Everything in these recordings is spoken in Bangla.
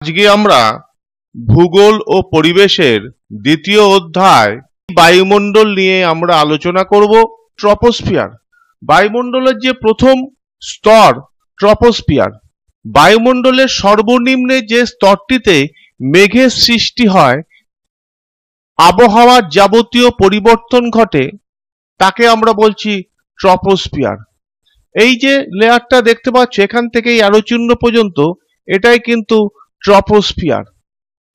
আজকে আমরা ভূগোল ও পরিবেশের দ্বিতীয় অধ্যায় বায়ুমণ্ডল নিয়ে আমরা আলোচনা করব। ট্রপোস্ফিয়ার, বায়ুমণ্ডলের যে প্রথম স্তর ট্রপোস্ফিয়ার। বায়ুমণ্ডলের সর্বনিম্নে যে স্তরটিতে মেঘের সৃষ্টি হয়, আবহাওয়ার যাবতীয় পরিবর্তন ঘটে, তাকে আমরা বলছি ট্রপোস্ফিয়ার। এই যে লেয়ারটা দেখতে পাচ্ছ এখান থেকে অ্যারো পর্যন্ত, এটাই কিন্তু ট্রপোস্ফিয়ার।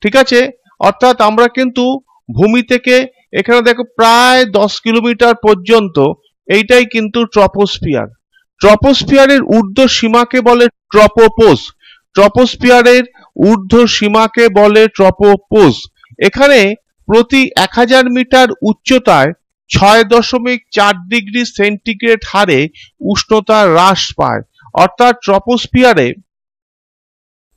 ঠিক আছে, অর্থাৎ আমরা কিন্তু ভূমি থেকে এখানে দেখো প্রায় 10 কিলোমিটার পর্যন্ত এইটাই কিন্তু ট্রপোস্ফিয়ার। ট্রপোস্ফিয়ারের ঊর্ধ্ব সীমাকে বলে ট্রপোপোজ। ট্রপোস্ফিয়ারের ঊর্ধ্ব সীমাকে বলে ট্রপোপোজ। এখানে প্রতি 1000 মিটার উচ্চতায় 6.4 ডিগ্রি সেন্টিগ্রেড হারে উষ্ণতা হ্রাস পায়। অর্থাৎ ট্রপোস্ফিয়ারে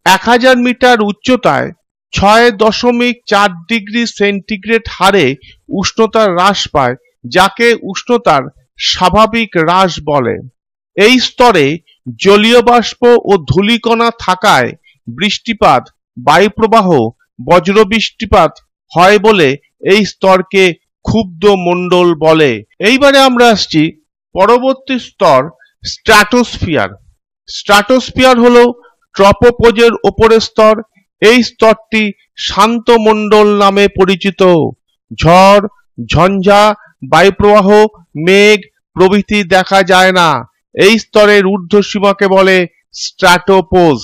1000 মিটার উচ্চতায় 6.4 ডিগ্রি সেন্টিগ্রেড হারে উষ্ণতা হ্রাস পায়, যাকে উষ্ণতার স্বাভাবিক হ্রাস বলে। এই স্তরে জলীয় বাষ্প ও ধূলিকণা থাকায় বৃষ্টিপাত, বায়ুপ্রবাহ, বজ্রবৃষ্টিপাত হয় বলে এই স্তরকে ক্ষুব্ধ মণ্ডল বলে। এইবারে আমরা আসছি পরবর্তী স্তর স্ট্র্যাটোস্ফিয়ার। স্ট্র্যাটোস্ফিয়ার হলো ট্রপোপোজের উপরের স্তর। এই স্তরটি শান্ত মণ্ডল নামে পরিচিত। ঝড়, ঝঞ্ঝা, বায়ুপ্রবাহ, মেঘ প্রভৃতি দেখা যায় না। এই স্তরের ঊর্ধ্বসীমাকে বলে স্ট্র্যাটোপোজ।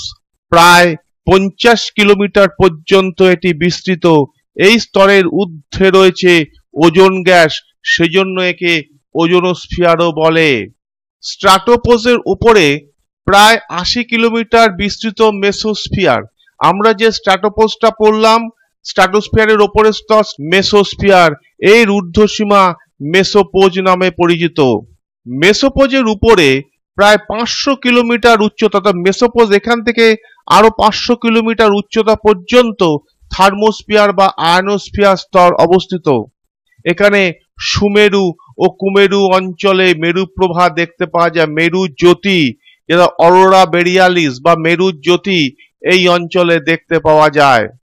প্রায় 50 কিলোমিটার পর্যন্ত এটি বিস্তৃত। এই স্তরের ঊর্ধ্বে রয়েছে ওজোন গ্যাস, সেজন্য একে ওজোনোস্ফিয়ারও বলে। স্ট্র্যাটোপোজের উপরে প্রায় 80 কিলোমিটার বিস্তৃত মেসোস্ফিয়ার। আমরা যে স্ট্র্যাটোপোজটা পড়লাম, স্ট্র্যাটোস্ফিয়ারের উপরের স্তর মেসোস্ফিয়ার, এর ঊর্ধ্বসীমা মেসোপোজ নামে পরিচিত। মেসোপোজের উপরে প্রায় 500 কিলোমিটার উচ্চতা, মেসোপোজ এখান থেকে আরো 500 কিলোমিটার উচ্চতা পর্যন্ত থার্মোস্ফিয়ার বা আয়নোস্ফিয়ার স্তর অবস্থিত। এখানে সুমেরু ও কুমেরু অঞ্চলে মেরু প্রভা দেখতে পাওয়া যায়। মেরু জ্যোতি, যেটা অরোরা বোরিয়ালিস বা মেরু জ্যোতি, এই অঞ্চলে দেখতে পাওয়া যায়।